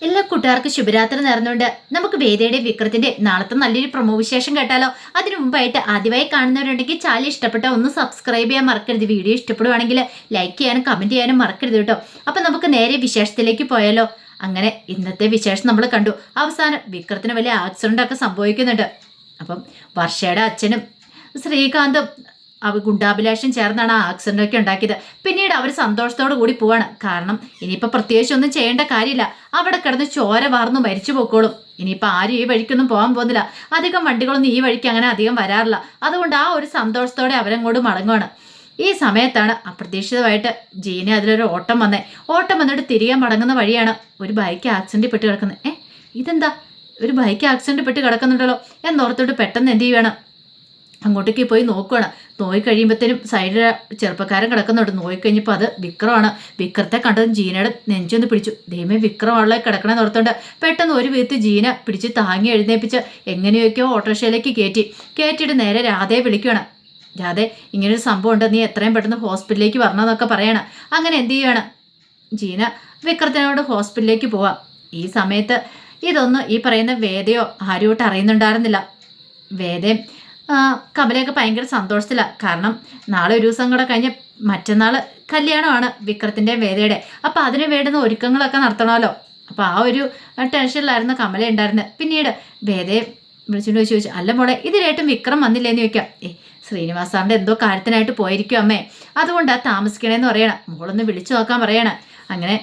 എല്ലാ കൂട്ടുകാർക്കും ശുഭരാത്രി നേർന്നുകൊണ്ട് നമുക്ക് വേദയുടെ വിക്രത്തിന്റെ നാളത്തെ നല്ലൊരു പ്രൊമോ വിശേഷം കേട്ടാലോ. അതിനു മുമ്പായിട്ട് ആദ്യമായി കാണുന്നവരുണ്ടെങ്കിൽ ചാനൽ ഇഷ്ടപ്പെട്ട ഒന്ന് സബ്സ്ക്രൈബ് ചെയ്യാൻ മറക്കരുത്. വീഡിയോ ഇഷ്ടപ്പെടുവാണെങ്കിൽ ലൈക്ക് ചെയ്യാനും കമന്റ് ചെയ്യാനും മറക്കരുത് കേട്ടോ. അപ്പൊ നമുക്ക് നേരെ വിശേഷത്തിലേക്ക് പോയാലോ. അങ്ങനെ ഇന്നത്തെ വിശേഷം നമ്മൾ കണ്ടു. അവസാനം വിക്രത്തിന് വലിയ ആക്സിഡന്റ് ഒക്കെ സംഭവിക്കുന്നുണ്ട്. അപ്പം വർഷയുടെ അച്ഛനും ശ്രീകാന്തും ഗുണ്ടാഭിലാഷം ചേർന്നാണ് ആ ആക്സിഡന്റ് ഒക്കെ ഉണ്ടാക്കിയത്. പിന്നീട് അവർ സന്തോഷത്തോടു കൂടി പോവാണ്. കാരണം ഇനിയിപ്പോൾ പ്രത്യേകിച്ച് ഒന്നും ചെയ്യേണ്ട കാര്യമില്ല. അവിടെ കിടന്ന് ചോര വാർന്നു മരിച്ചു പോക്കോളും. ഇനിയിപ്പോൾ ആരും ഈ വഴിക്കൊന്നും പോകാൻ പോകുന്നില്ല. അധികം വണ്ടികളൊന്നും ഈ വഴിക്ക് അങ്ങനെ അധികം വരാറില്ല. അതുകൊണ്ട് ആ ഒരു സന്തോഷത്തോടെ അവരങ്ങോട്ട് മടങ്ങുവാണ്. ഈ സമയത്താണ് അപ്രതീക്ഷിതമായിട്ട് ജീന അതിലൊരു ഓട്ടം വന്നിട്ട് തിരികെ മടങ്ങുന്ന വഴിയാണ് ഒരു ബൈക്ക് ആക്സിഡന്റ് പെട്ട് കിടക്കുന്നത്. ഇതെന്താ ഒരു ബൈക്ക് ആക്സിഡന്റ് പെട്ട് കിടക്കുന്നുണ്ടല്ലോ എന്നോർത്തോട്ട് പെട്ടെന്ന് എന്ത് ചെയ്യുകയാണ്, അങ്ങോട്ടേക്ക് പോയി നോക്കുകയാണ്. നോയി കഴിയുമ്പോഴത്തേനും സൈഡിൽ ചെറുപ്പക്കാരൻ കിടക്കുന്നുണ്ട്. നോയിക്കഴിഞ്ഞപ്പോൾ അത് വിക്രമാണ്. വിക്രത്തെ കണ്ടതും ജീനയുടെ നെഞ്ചൊന്ന് പിടിച്ചു. ദൈവമേ, വിക്രമുള്ള കിടക്കണമെന്ന് ഓർത്തുകൊണ്ട് പെട്ടെന്ന് ഒരു വീത്ത് ജീന പിടിച്ച് താങ്ങി എഴുന്നേപ്പിച്ച് എങ്ങനെയൊക്കെയോ ഓട്ടോറിക്ഷയിലേക്ക് കയറ്റിയിട്ട് നേരെ രാധയെ വിളിക്കുകയാണ്. രാധെ, ഇങ്ങനൊരു സംഭവം ഉണ്ട്, നീ എത്രയും പെട്ടെന്ന് ഹോസ്പിറ്റലിലേക്ക് വരണമെന്നൊക്കെ പറയണം. അങ്ങനെ എന്ത് ചെയ്യണം, ജീന വിക്രത്തിനോട് ഹോസ്പിറ്റലിലേക്ക് പോവാം. ഈ സമയത്ത് ഇതൊന്നും ഈ പറയുന്ന വേദയോ ആരുമായിട്ട് അറിയുന്നുണ്ടായിരുന്നില്ല. വേദയും കമലയൊക്കെ ഭയങ്കര സന്തോഷത്തിലാണ്. കാരണം നാളെ ഒരു ദിവസം കൂടെ കഴിഞ്ഞ് മറ്റന്നാൾ കല്യാണമാണ് വിക്രത്തിൻ്റെയും വേദയുടെ. അപ്പോൾ അതിന് വേണ്ടുന്ന ഒരുക്കങ്ങളൊക്കെ നടത്തണമല്ലോ. അപ്പോൾ ആ ഒരു ടെൻഷനിലായിരുന്നു കമല ഉണ്ടായിരുന്നത്. പിന്നീട് വേദയെ വിളിച്ചുകൊണ്ട് ചോദിച്ചു, അല്ല മോളെ, ഇതിലായിട്ടും വിക്രം വന്നില്ലേന്ന് ചോദിക്കാം. ശ്രീനിവാസ് സാറിൻ്റെ എന്തോ കാര്യത്തിനായിട്ട് പോയിരിക്കും അമ്മേ, അതുകൊണ്ടാണ് താമസിക്കണേന്ന് പറയണം. മോളൊന്ന് വിളിച്ചു നോക്കാൻ പറയണം. അങ്ങനെ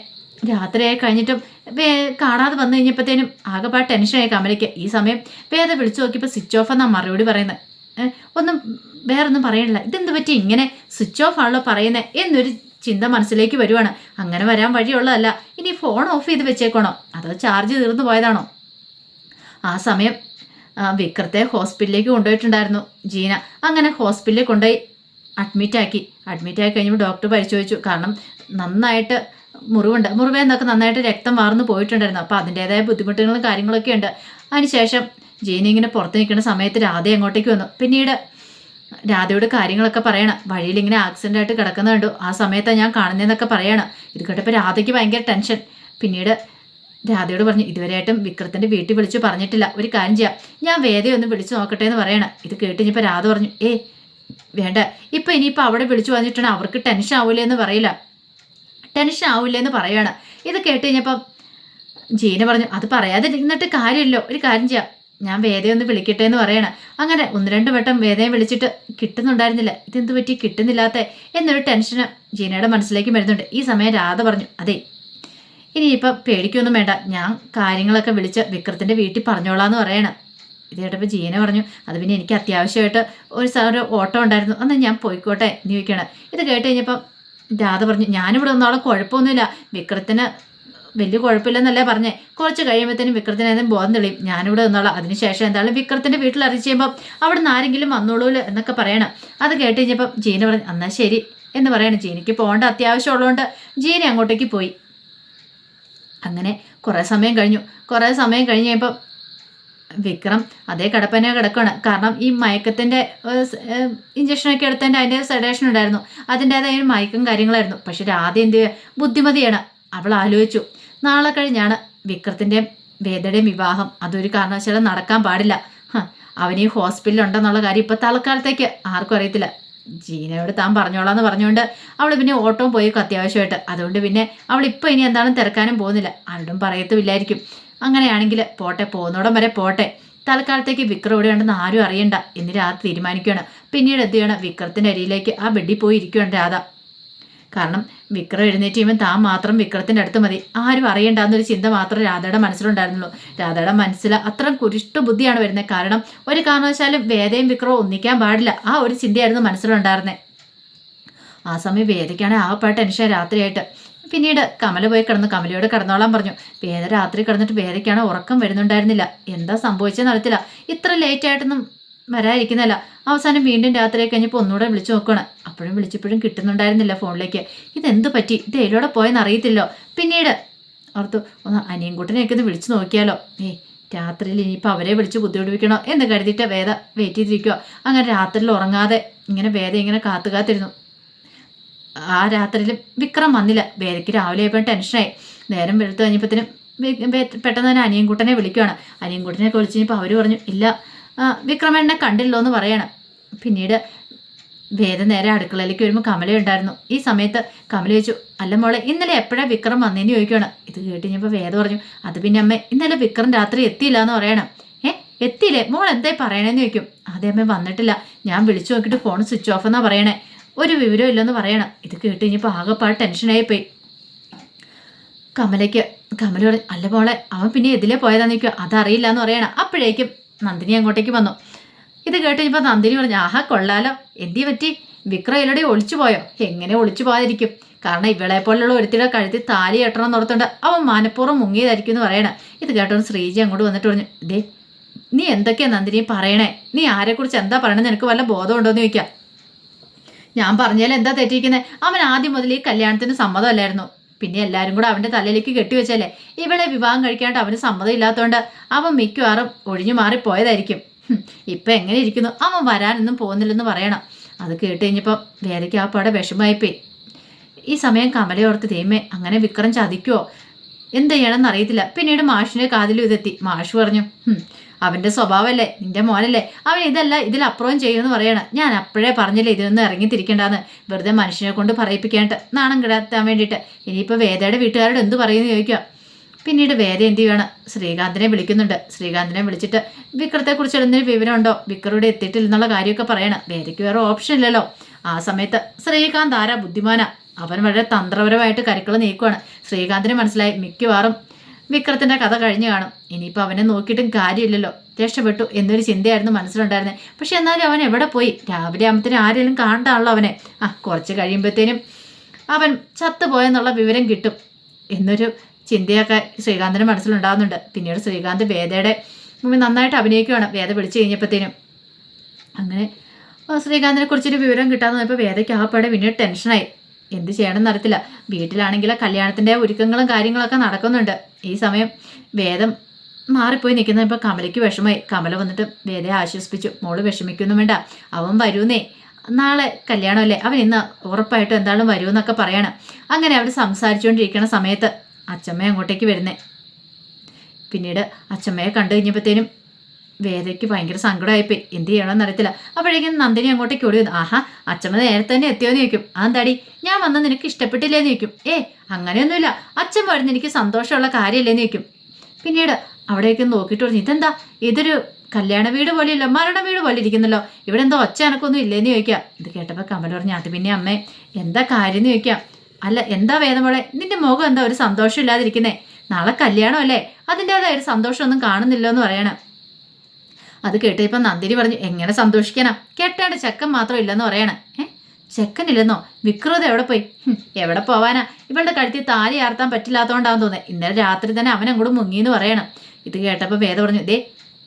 രാത്രിയായി കഴിഞ്ഞിട്ടും കാണാതെ വന്നു കഴിഞ്ഞപ്പോഴത്തേനും ആകെപ്പാട് ടെൻഷനായി കമലയ്ക്ക്. ഈ സമയം വേദ വിളിച്ചു നോക്കിയപ്പോൾ സ്വിച്ച് ഓഫ് എന്നാണ് മറുപടി പറയുന്നത്. വേറൊന്നും പറയണില്ല. ഇതെന്ത് പറ്റി ഇങ്ങനെ സ്വിച്ച് ഓഫ് ആണല്ലോ പറയുന്നത് എന്നൊരു ചിന്ത മനസ്സിലേക്ക് വരുവാണ്. അങ്ങനെ വരാൻ വഴിയുള്ളതല്ല. ഇനി ഫോൺ ഓഫ് ചെയ്ത് വെച്ചേക്കണോ, അതോ ചാർജ് തീർന്നു പോയതാണോ? ആ സമയം വിക്രത്തെ ഹോസ്പിറ്റലിലേക്ക് കൊണ്ടുപോയിട്ടുണ്ടായിരുന്നു ജീന. അങ്ങനെ ഹോസ്പിറ്റലിൽ കൊണ്ടുപോയി അഡ്മിറ്റാക്കി കഴിഞ്ഞപ്പോൾ ഡോക്ടർ പരിശോധിച്ചു. കാരണം നന്നായിട്ട് മുറിവേന്നൊക്കെ നന്നായിട്ട് രക്തം വാർന്നു പോയിട്ടുണ്ടായിരുന്നു. അപ്പോൾ അതിൻ്റേതായ ബുദ്ധിമുട്ടുകളും കാര്യങ്ങളൊക്കെ ഉണ്ട്. അതിനുശേഷം ജീന ഇങ്ങനെ പുറത്ത് നിൽക്കുന്ന സമയത്ത് രാധ അങ്ങോട്ടേക്ക് വന്നു. പിന്നീട് രാധയോട് കാര്യങ്ങളൊക്കെ പറയണം. വഴിയിൽ ഇങ്ങനെ ആക്സിഡൻ്റ് ആയിട്ട് കിടക്കുന്ന കണ്ടു. ആ സമയത്താണ് ഞാൻ കാണുന്നതെന്നൊക്കെ പറയണം. ഇത് കേട്ടപ്പോൾ രാധയ്ക്ക് ഭയങ്കര ടെൻഷൻ. പിന്നീട് രാധയോട് പറഞ്ഞു, ഇതുവരെയായിട്ടും വിക്രത്തിൻ്റെ വീട്ടിൽ വിളിച്ചു പറഞ്ഞിട്ടില്ല. ഒരു കാര്യം ചെയ്യാം, ഞാൻ വേദയൊന്ന് വിളിച്ചു നോക്കട്ടെ എന്ന് പറയണം. ഇത് കേട്ട് കഴിഞ്ഞപ്പോൾ രാധ പറഞ്ഞു, വേണ്ട, ഇപ്പം ഇനിയിപ്പോൾ അവിടെ വിളിച്ചു പറഞ്ഞിട്ടുണ്ടെങ്കിൽ അവർക്ക് ടെൻഷൻ ആവില്ലെന്ന് പറയാണ്. ഇത് കേട്ട് കഴിഞ്ഞപ്പം ജീന പറഞ്ഞു, അത് പറയാതെ ഇരുന്നിട്ട് കാര്യമില്ലോ, ഒരു കാര്യം ചെയ്യാം, ഞാൻ വേദയൊന്ന് വിളിക്കട്ടെ എന്ന് പറയണം. അങ്ങനെ 1-2 വട്ടം വേദയെ വിളിച്ചിട്ട് കിട്ടുന്നുണ്ടായിരുന്നില്ല. ഇതെന്ത് പറ്റി കിട്ടുന്നില്ലാത്ത എന്നൊരു ടെൻഷന് ജീനയുടെ മനസ്സിലേക്ക് വരുന്നുണ്ട്. ഈ സമയം രാധ പറഞ്ഞു, അതെ, ഇനിയിപ്പം പേടിക്കൊന്നും വേണ്ട, ഞാൻ കാര്യങ്ങളൊക്കെ വിളിച്ച് വിക്രത്തിൻ്റെ വീട്ടിൽ പറഞ്ഞോളാന്ന് പറയണം. ഇത് കേട്ടപ്പോൾ ജീന പറഞ്ഞു, അത് പിന്നെ എനിക്ക് അത്യാവശ്യമായിട്ട് ഒരു ഓട്ടം ഉണ്ടായിരുന്നു, എന്നാൽ ഞാൻ പോയിക്കോട്ടെ എന്ന് ചോദിക്കണം. ഇത് കേട്ട് കഴിഞ്ഞപ്പം രാധ പറഞ്ഞു, ഞാനിവിടെ ഒന്നാളെ കുഴപ്പമൊന്നുമില്ല, വിക്രത്തിന് വലിയ കുഴപ്പമില്ലെന്നല്ലേ പറഞ്ഞേ, കുറച്ച് കഴിയുമ്പോഴത്തേനും വിക്രത്തിന് ഏതെങ്കിലും ബോധം തെളിയും, ഞാനിവിടെ നിന്നോളാം, അതിനുശേഷം എന്തായാലും വിക്രത്തിൻ്റെ വീട്ടിൽ അറിയിച്ച് കഴിയുമ്പോൾ അവിടെ നിന്ന് ആരെങ്കിലും വന്നോളൂല്ലോ എന്നൊക്കെ പറയണം. അത് കേട്ട് കഴിഞ്ഞപ്പം ജീന പറഞ്ഞു, എന്നാൽ ശരി എന്ന് പറയണം. ജീനയ്ക്ക് പോകേണ്ട അത്യാവശ്യമുള്ളതുകൊണ്ട് ജീന അങ്ങോട്ടേക്ക് പോയി. അങ്ങനെ കുറേ സമയം കഴിഞ്ഞു കഴിഞ്ഞപ്പം വിക്രം അതേ കിടപ്പനെ കിടക്കുകയാണ്. കാരണം ഈ മയക്കത്തിൻ്റെ ഇഞ്ചക്ഷനൊക്കെ എടുത്തതിൻ്റെ അതിൻ്റെ സെഡേഷൻ ഉണ്ടായിരുന്നു, അതിൻ്റേതായ മയക്കും കാര്യങ്ങളായിരുന്നു. പക്ഷെ രാധ എന്ത് ബുദ്ധിമതിയാണ്, അവൾ ആലോചിച്ചു, നാളെ കഴിഞ്ഞാണ് വിക്രത്തിൻ്റെയും വേദയുടെയും വിവാഹം, അതൊരു കാരണവശാലും നടക്കാൻ പാടില്ല. അവൻ ഈ ഹോസ്പിറ്റലിലുണ്ടെന്നുള്ള കാര്യം ഇപ്പോൾ തൽക്കാലത്തേക്ക് ആർക്കും അറിയത്തില്ല. ജീനയോട് താൻ പറഞ്ഞോളാന്ന് പറഞ്ഞുകൊണ്ട് അവൾ പിന്നെ ഓട്ടവും പോയി അത്യാവശ്യമായിട്ട്. അതുകൊണ്ട് പിന്നെ അവൾ ഇപ്പോൾ ഇനി എന്താണെന്ന് തിരക്കാനും പോകുന്നില്ല, ആരോടും പറയത്തുമില്ലായിരിക്കും. അങ്ങനെയാണെങ്കിൽ പോട്ടെ, പോകുന്നോടം വരെ പോട്ടെ, തൽക്കാലത്തേക്ക് വിക്രം ഇവിടെ ഉണ്ടെന്ന് ആരും അറിയണ്ട എന്ന് രാധ തീരുമാനിക്കുകയാണ്. പിന്നീട് എന്ത് ചെയ്യണം, വിക്രത്തിൻ്റെ അരിയിലേക്ക് ആ ബെഡിൽ പോയി ഇരിക്കുകയാണ് രാധ. കാരണം വിക്രം എഴുന്നേറ്റ് ചെയ്യുമ്പോൾ താൻ മാത്രം വിക്രത്തിൻ്റെ അടുത്ത് മതി, ആരും അറിയണ്ടെന്നൊരു ചിന്ത മാത്രമേ രാധയുടെ മനസ്സിലുണ്ടായിരുന്നുള്ളൂ. രാധയുടെ മനസ്സിൽ അത്ര കുരിഷ്ട ബുദ്ധിയാണ് വരുന്നത്. കാരണം ഒരു കാരണവശാലും വേദയും വിക്രവും ഒന്നിക്കാൻ പാടില്ല, ആ ഒരു ചിന്തയായിരുന്നു മനസ്സിലുണ്ടായിരുന്നത്. ആ സമയം വേദയ്ക്കാണെങ്കിൽ ആകെപ്പാട് ടെൻഷൻ രാത്രിയായിട്ട്. പിന്നീട് കമല പോയി കിടന്നു, കമലയോട് കിടന്നോളാൻ പറഞ്ഞു. വേദ രാത്രി കിടന്നിട്ട് വേദയ്ക്കാണ് ഉറക്കം വരുന്നുണ്ടായിരുന്നില്ല. എന്താ സംഭവിച്ചതെന്ന് അറിയത്തില്ല, ഇത്ര ലേറ്റായിട്ടൊന്നും വരാതിരിക്കുന്നില്ല. അവസാനം വീണ്ടും രാത്രി കഴിഞ്ഞപ്പോൾ ഒന്നുകൂടെ വിളിച്ചു നോക്കുകയാണ്. അപ്പോഴും വിളിച്ചപ്പോഴും കിട്ടുന്നുണ്ടായിരുന്നില്ല ഫോണിലേക്ക്. ഇതെന്ത് പറ്റി, ഇത് എതിലൂടെ പോയെന്ന് അറിയത്തില്ലോ. പിന്നീട് ഓർത്തു, ഒന്ന് അനിയൻകുട്ടനെയൊക്കെ ഒന്ന് വിളിച്ചു നോക്കിയാലോ, രാത്രിയിൽ ഇനിയിപ്പോൾ അവരെ വിളിച്ച് ബുദ്ധിമുട്ടിപ്പിക്കണോ എന്ന് കരുതിയിട്ട് വേദ വെയിറ്റ് ചെയ്തിരിക്കുക. അങ്ങനെ രാത്രിയിൽ ഉറങ്ങാതെ ഇങ്ങനെ വേദ ഇങ്ങനെ കാത്തുകാത്തിരുന്നു. ആ രാത്രിയിൽ വിക്രം വന്നില്ല. വേദയ്ക്ക് രാവിലെ ആയപ്പോൾ ടെൻഷനായി. നേരം വെളുത്ത് കഴിഞ്ഞപ്പോഴത്തേനും പെട്ടെന്ന് തന്നെ അനിയൻകുട്ടനെ വിളിക്കുകയാണ്. അനിയൻകുട്ടനെയൊക്കെ വിളിച്ച് കഴിഞ്ഞപ്പോൾ അവർ പറഞ്ഞു ഇല്ല വിക്രമനെ കണ്ടില്ലോ എന്ന് പറയണം. പിന്നീട് വേദ നേരെ അടുക്കളയിലേക്ക് വരുമ്പോൾ കമല ഉണ്ടായിരുന്നു. ഈ സമയത്ത് കമല ചോദിച്ചു അല്ല മോളെ ഇന്നലെ എപ്പോഴാണ് വിക്രം വന്നേന്ന് ചോദിക്കുകയാണ്. ഇത് കേട്ട് കഴിഞ്ഞപ്പോൾ വേദ പറഞ്ഞു അത് പിന്നെ അമ്മ ഇന്നലെ വിക്രം രാത്രി എത്തിയില്ല എന്ന് പറയണം. എത്തിയില്ലേ മോൾ എന്തായി പറയണേന്ന് ചോദിക്കും. അതേ അമ്മ വന്നിട്ടില്ല, ഞാൻ വിളിച്ചു നോക്കിയിട്ട് ഫോൺ സ്വിച്ച് ഓഫ് എന്നാ പറയണേ, ഒരു വിവരം ഇല്ലെന്ന് പറയണം. ഇത് കേട്ട് കഴിഞ്ഞപ്പോൾ ആകെപ്പാട് ടെൻഷനായി പോയി കമല പറഞ്ഞു അല്ല മോളെ അവൻ പിന്നെ എതിലേ പോയതാന്ന് ചോദിക്കുക. അതറിയില്ല എന്ന് പറയണം. അപ്പോഴേക്കും നന്ദിനി അങ്ങോട്ടേക്ക് വന്നു. ഇത് കേട്ട് കഴിഞ്ഞപ്പോൾ നന്ദിനി പറഞ്ഞു ആഹാ കൊള്ളാലോ, എന്തി പറ്റി വിക്രം എവിടെ ഒളിച്ചു പോയോ? എങ്ങനെ ഒളിച്ചു പോകാതിരിക്കും, കാരണം ഇവളെ പോലുള്ള ഒരുത്തിയുടെ കഴുത്തി താലി കെട്ടണം എന്നോർത്തുണ്ട് അവൻ മനഃപൂർവ്വം മുങ്ങിയതായിരിക്കും എന്ന് പറയണം. ഇത് കേട്ടോ ശ്രീജി അങ്ങോട്ട് വന്നിട്ട് പറഞ്ഞു ദേ നീ എന്തൊക്കെയാ നന്ദിനി പറയണേ, നീ ആരെക്കുറിച്ച് എന്താ പറയണത്, നിനക്ക് വല്ല ബോധമുണ്ടോയെന്ന് ചോദിക്കാം. ഞാൻ പറഞ്ഞാൽ എന്താ തെറ്റിയിരിക്കുന്നത്, അവൻ ആദ്യം മുതൽ ഈ കല്യാണത്തിന് സമ്മതമല്ലായിരുന്നു, പിന്നെ എല്ലാവരും കൂടെ അവൻ്റെ തലയിലേക്ക് കെട്ടിവെച്ചല്ലേ, ഇവളെ വിവാഹം കഴിക്കാണ്ട് അവന് സമ്മതം ഇല്ലാത്തതുകൊണ്ട് അവൻ മിക്കവാറും ഒഴിഞ്ഞു മാറിപ്പോയതായിരിക്കും. ഇപ്പം എങ്ങനെ ഇരിക്കുന്നു, അവൻ വരാനൊന്നും പോകുന്നില്ലെന്ന് പറയണം. അത് കേട്ട് കഴിഞ്ഞപ്പോൾ വേദയ്ക്ക് ആ പാടെ വിഷമമായിപ്പോയി. ഈ സമയം കമലയോർത്ത് ദൈവമേ അങ്ങനെ വിക്രം ചതിക്കുമോ എന്ത് ചെയ്യണമെന്ന് അറിയത്തില്ല. പിന്നീട് മാഷിൻ്റെ കാതിലും ഇതെത്തി. മാഷ് പറഞ്ഞു അവൻ്റെ സ്വഭാവമല്ലേ, നിന്റെ മോനല്ലേ, അവൻ ഇതല്ല ഇതിലപ്പുറവും ചെയ്യുമെന്ന് പറയണം. ഞാൻ അപ്പോഴേ പറഞ്ഞില്ലേ ഇതിനൊന്നും ഇറങ്ങിത്തിരിക്കേണ്ടെന്ന്, വെറുതെ മനുഷ്യനെ കൊണ്ട് പറയിപ്പിക്കാണ്ട് നാണം കിടത്താൻ വേണ്ടിയിട്ട്. ഇനിയിപ്പോൾ വേദയുടെ വീട്ടുകാരോട് എന്ത് പറയുമെന്ന് ചോദിക്കുക. പിന്നീട് വേദ എന്ത് ചെയ്യണം, ശ്രീകാന്തിനെ വിളിക്കുന്നുണ്ട്. ശ്രീകാന്തിനെ വിളിച്ചിട്ട് വിക്രത്തെക്കുറിച്ച് എന്തെങ്കിലും വിവരമുണ്ടോ, വിക്രയുടെ എത്തിയിട്ടില്ലെന്നുള്ള കാര്യമൊക്കെ പറയണം. വേദയ്ക്ക് വേറെ ഓപ്ഷൻ ഇല്ലല്ലോ. ആ സമയത്ത് ശ്രീകാന്ത് ആരാ ബുദ്ധിമാനാ, അവൻ വളരെ തന്ത്രപരമായിട്ട് കരുക്കൾ നീക്കുവാണ്. ശ്രീകാന്തിന് മനസ്സിലായി മിക്കവാറും വിക്രത്തിൻ്റെ കഥ കഴിഞ്ഞു കാണും, ഇനിയിപ്പോൾ അവനെ നോക്കിയിട്ടും കാര്യമില്ലല്ലോ, രക്ഷപ്പെട്ടു എന്നൊരു ചിന്തയായിരുന്നു മനസ്സിലുണ്ടായിരുന്നത്. പക്ഷെ എന്നാലും അവൻ എവിടെ പോയി, രാവിലെ ആകുമ്പത്തേനും ആരെങ്കിലും കാണണ്ടാണല്ലോ അവനെ. കുറച്ച് കഴിയുമ്പോഴത്തേനും അവൻ ചത്തുപോയെന്നുള്ള വിവരം കിട്ടും എന്നൊരു ചിന്തയൊക്കെ ശ്രീകാന്തിൻ്റെ മനസ്സിലുണ്ടാകുന്നുണ്ട്. പിന്നീട് ശ്രീകാന്ത് വേദയുടെ മുമ്പിൽ നന്നായിട്ട് അഭിനയിക്കുകയാണ്. വേദ വിളിച്ചു കഴിഞ്ഞപ്പോഴത്തേനും അങ്ങനെ ശ്രീകാന്തിനെ കുറിച്ചൊരു വിവരം കിട്ടാതെ വന്നപ്പോൾ വേദയ്ക്ക് ആ പാടെ പിന്നീട് ടെൻഷനായി. എന്ത് ചെയ്യണമെന്ന് അറിയത്തില്ല. വീട്ടിലാണെങ്കിൽ ഒരുക്കങ്ങളുടെ കാര്യങ്ങളും കാര്യങ്ങളൊക്കെ നടക്കുന്നുണ്ട്. ഈ സമയം വേദം മാറിപ്പോയി നിൽക്കുന്ന ഇപ്പോൾ കമലയ്ക്ക് വിഷമമായി. കമല വന്നിട്ട് വേദയെ ആശ്വസിപ്പിച്ചു, മോള് വിഷമിക്കൊന്നും വേണ്ട, അവൻ വരുന്നേ, നാളെ കല്യാണമല്ലേ, അവൻ ഇന്ന് ഉറപ്പായിട്ടും എന്തായാലും വരുമെന്നൊക്കെ പറയണം. അങ്ങനെ അവർ സംസാരിച്ചുകൊണ്ടിരിക്കുന്ന സമയത്ത് അച്ചമ്മ അങ്ങോട്ടേക്ക് വരുന്നേ. പിന്നീട് അച്ചമ്മയെ കണ്ടു കഴിഞ്ഞപ്പോഴത്തേനും വേദയ്ക്ക് ഭയങ്കര സങ്കടമായിപ്പോയി. എന്ത് ചെയ്യണമെന്ന് അറിയത്തില്ല. അപ്പോഴേക്കും നന്ദിനി അങ്ങോട്ടേക്ക് ഓടി വന്നു. ആഹാ അച്ചമ്മ നേരത്തെ തന്നെ എത്തിയോന്ന് ചോദിക്കും. അതെന്താടി ഞാൻ വന്ന് നിനക്ക് ഇഷ്ടപ്പെട്ടില്ലേന്ന് ചോദിക്കും. അങ്ങനെയൊന്നുമില്ല, അച്ഛൻ വരുന്ന എനിക്ക് സന്തോഷമുള്ള കാര്യമില്ലേന്ന് ചോദിക്കും. പിന്നീട് അവിടേക്ക് നോക്കിയിട്ട് പറഞ്ഞു ഇതെന്താ, ഇതൊരു കല്യാണ വീട് പോലെയല്ല മരണ വീട് പോലെ ഇരിക്കുന്നല്ലോ, ഇവിടെ എന്തോ ഒച്ച എനക്കൊന്നും ഇല്ലേന്ന് ചോദിക്കാം. ഇത് കേട്ടപ്പോൾ കമല പറഞ്ഞു അത് പിന്നെ അമ്മേ എന്താ കാര്യം എന്ന് ചോദിക്കാം. അല്ല എന്താ വേദമോളെ, നിന്റെ മുഖം എന്താ ഒരു സന്തോഷം ഇല്ലാതിരിക്കുന്നേ, നാളെ കല്യാണം അല്ലേ, അതിൻ്റെതായ ഒരു സന്തോഷമൊന്നും കാണുന്നില്ലോ എന്ന് പറയണം. അത് കേട്ടപ്പോൾ നന്ദിനി പറഞ്ഞു എങ്ങനെ സന്തോഷിക്കാനാ, കേട്ടേണ്ട ചെക്കൻ മാത്രം ഇല്ലെന്ന് പറയണേ. ചെക്കനില്ലെന്നോ, വിക്രത എവിടെ പോയി? എവിടെ പോവാനാ, ഇവളുടെ കഴുത്തിൽ താലി ആർത്താൻ പറ്റില്ലാത്തതുകൊണ്ടാന്ന് തോന്നുന്നത്, ഇന്നലെ രാത്രി തന്നെ അവൻ അങ്ങോട്ട് മുങ്ങിയെന്ന് പറയണം. ഇത് കേട്ടപ്പോൾ വേദ പറഞ്ഞു ദേ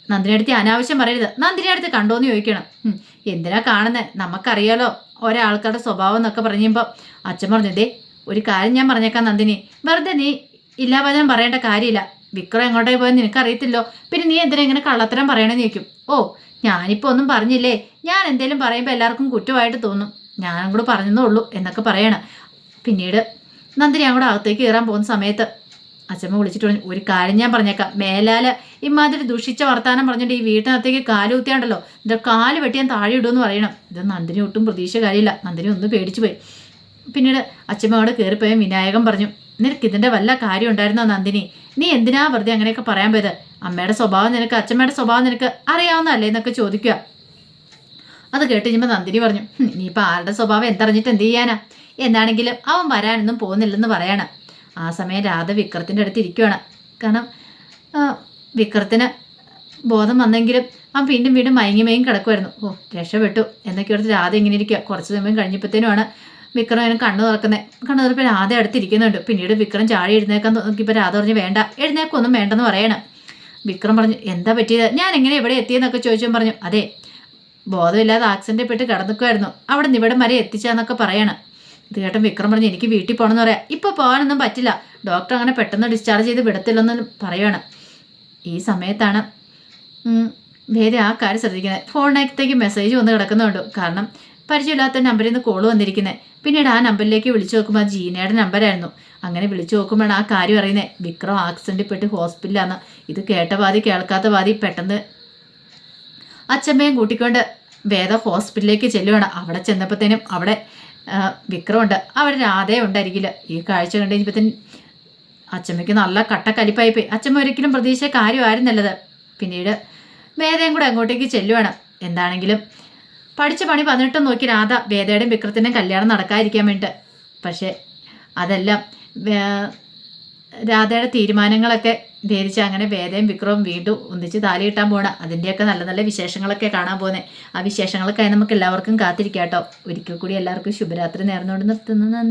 നന്ദിനി അടുത്ത് അനാവശ്യം പറയരുത്, നന്ദിനി അടുത്ത് കണ്ടോന്ന് ചോദിക്കണം. എന്തിനാ കാണുന്നത്, നമുക്കറിയാലോ ഒരാൾക്കാരുടെ സ്വഭാവം എന്നൊക്കെ പറഞ്ഞപ്പോൾ അച്ഛൻ പറഞ്ഞു ദേ ഒരു കാര്യം ഞാൻ പറഞ്ഞേക്കാം നന്ദിനി, വെറുതെ നീ ഇല്ലാവചനം പറയേണ്ട കാര്യമില്ല, വിക്രം എങ്ങോട്ടേ പോയെന്ന് നിനക്കറിയത്തില്ലോ, പിന്നെ നീ എന്തിനാ ഇങ്ങനെ കള്ളത്തരം പറയണമെന്ന് ചോദിക്കും. ഞാനിപ്പോൾ ഒന്നും പറഞ്ഞില്ലേ, ഞാൻ എന്തേലും പറയുമ്പോൾ എല്ലാവർക്കും കുറ്റമായിട്ട് തോന്നും, ഞാനും കൂടെ പറഞ്ഞതേ ഉള്ളൂ എന്നൊക്കെ പറയണം. പിന്നീട് നന്ദിനി അങ്ങോട്ട് അകത്തേക്ക് കയറാൻ പോകുന്ന സമയത്ത് അച്ഛമ്മ വിളിച്ചിട്ട് പറഞ്ഞു ഒരു കാര്യം ഞാൻ പറഞ്ഞേക്കാം, മേലാല് ഇമാതിരി ദുഷിച്ച വർത്താനം പറഞ്ഞിട്ട് ഈ വീട്ടിനകത്തേക്ക് കാല് കുത്തിയാണ്ടല്ലോ, ഇതിൻ്റെ കാല് വെട്ടി ഞാൻ താഴെ ഇടുമെന്ന് പറയണം. ഇത് നന്ദിനി ഒട്ടും പ്രതീക്ഷ കാര്യമില്ല, നന്ദിനി ഒന്ന് പേടിച്ചു പോയി. പിന്നീട് അച്ഛമ്മയോട് കയറിപ്പോയ വിനായകൻ പറഞ്ഞു നിനക്ക് ഇതിൻ്റെ വല്ല കാര്യം ഉണ്ടായിരുന്നോ നന്ദിനി, നീ എന്തിനാ വെറുതെ അങ്ങനെയൊക്കെ പറയാൻ പോയത്, അമ്മയുടെ സ്വഭാവം നിനക്ക് അച്ഛമ്മയുടെ സ്വഭാവം നിനക്ക് അറിയാവുന്നതല്ലേ എന്നൊക്കെ ചോദിക്കുക. അത് കേട്ട് കഴിയുമ്പോൾ നന്ദിനി പറഞ്ഞു ഇനിയിപ്പോൾ ആരുടെ സ്വഭാവം എന്തറിഞ്ഞിട്ട് എന്ത് ചെയ്യാനാ, എന്താണെങ്കിലും അവൻ വരാനൊന്നും പോകുന്നില്ലെന്ന് പറയണം. ആ സമയം രാധ വിക്രത്തിൻ്റെ അടുത്ത് ഇരിക്കുകയാണ്. കാരണം വിക്രത്തിന് ബോധം വന്നെങ്കിലും അവൻ വീണ്ടും വീണ്ടും മയങ്ങി കിടക്കുമായിരുന്നു. രക്ഷപ്പെട്ടു എന്നൊക്കെ ഓർത്ത് രാധ ഇങ്ങനെ ഇരിക്കുക. കുറച്ച് സമയം കഴിഞ്ഞപ്പോഴത്തേനുമാണ് വിക്രം അതിന് കണ്ണു തുറപ്പോൾ രാധ അടുത്തിരിക്കുന്നുണ്ട്. പിന്നീട് വിക്രം ചാടി എഴുന്നേക്കാൻ നോക്കിയപ്പോൾ രാധ പറഞ്ഞു വേണ്ട, എഴുന്നേക്കൊന്നും വേണ്ടെന്ന് പറയണം. വിക്രം പറഞ്ഞു എന്താ പറ്റിയത്, ഞാൻ എങ്ങനെ ഇവിടെ എത്തിയെന്നൊക്കെ ചോദിച്ചും പറഞ്ഞു അതെ ബോധമില്ലാതെ ആക്സിഡൻറ്റ് പെട്ട് കിടന്നിക്കുമായിരുന്നു, അവിടെ നിന്ന് ഇവിടെ വരെ എത്തിച്ചാന്നൊക്കെ പറയണം. ഇത് കേട്ടൻ വിക്രം പറഞ്ഞു എനിക്ക് വീട്ടിൽ പോകണമെന്ന് പറയാം, ഇപ്പോൾ പോകാനൊന്നും പറ്റില്ല, ഡോക്ടർ അങ്ങനെ പെട്ടെന്ന് ഡിസ്ചാർജ് ചെയ്ത് വിടത്തില്ലെന്നും പറയുകയാണ്. ഈ സമയത്താണ് വേറെ ആ കാര്യം ശ്രദ്ധിക്കുന്നത്, ഫോണിനകത്തേക്ക് മെസ്സേജ് വന്ന് കിടക്കുന്നുണ്ട്. കാരണം പരിചയമില്ലാത്ത നമ്പറിൽ നിന്ന് കോൾ വന്നിരിക്കുന്നത്. പിന്നീട് ആ നമ്പറിലേക്ക് വിളിച്ചു നോക്കുമ്പോൾ അത് ജീനയുടെ നമ്പറായിരുന്നു. അങ്ങനെ വിളിച്ചു നോക്കുമ്പോഴാണ് ആ കാര്യം അറിയുന്നത്. വിക്രം ആക്സിഡൻറ്റിൽ പെട്ട് ഹോസ്പിറ്റലിലാണ്. ഇത് കേട്ട പാതി കേൾക്കാത്ത പാതി പെട്ടെന്ന് അച്ഛമ്മയും കൂട്ടിക്കൊണ്ട് വേദ ഹോസ്പിറ്റലിലേക്ക് ചെല്ലുവാണ്. അവിടെ ചെന്നപ്പോഴത്തേനും അവിടെ വിക്രമുണ്ട്, അവിടെ രാധയും ഉണ്ടായിരിക്കില്ല. ഈ കാഴ്ച കണ്ടു കഴിഞ്ഞപ്പോഴത്തേനും അച്ഛമ്മയ്ക്ക് നല്ല കട്ടക്കലിപ്പായി പോയി. അച്ഛമ്മ ഒരിക്കലും പ്രതീക്ഷിച്ച കാര്യമായിരുന്നല്ലത്. പിന്നീട് വേദയും കൂടെ അങ്ങോട്ടേക്ക് ചെല്ലുവാണ്. എന്താണെങ്കിലും പഠിച്ച പണി 18 നോക്കി രാധ വേദയുടെയും വിക്രത്തിൻ്റെയും കല്യാണം നടക്കാതിരിക്കാൻ വേണ്ടിയിട്ട്. പക്ഷേ അതെല്ലാം രാധയുടെ തീരുമാനങ്ങളൊക്കെ ധരിച്ച് അങ്ങനെ വേദയും വിക്രവും വീണ്ടും ഒന്നിച്ച് താലി കിട്ടാൻ പോകണം. അതിൻ്റെയൊക്കെ നല്ല നല്ല വിശേഷങ്ങളൊക്കെ കാണാൻ പോകുന്നത്. ആ വിശേഷങ്ങളൊക്കെ നമുക്ക് എല്ലാവർക്കും കാത്തിരിക്കാം കേട്ടോ. ഒരിക്കൽ കൂടി എല്ലാവർക്കും ശുഭരാത്രി നേർന്നുകൊണ്ട് നിർത്തുന്നു. നന്ദി.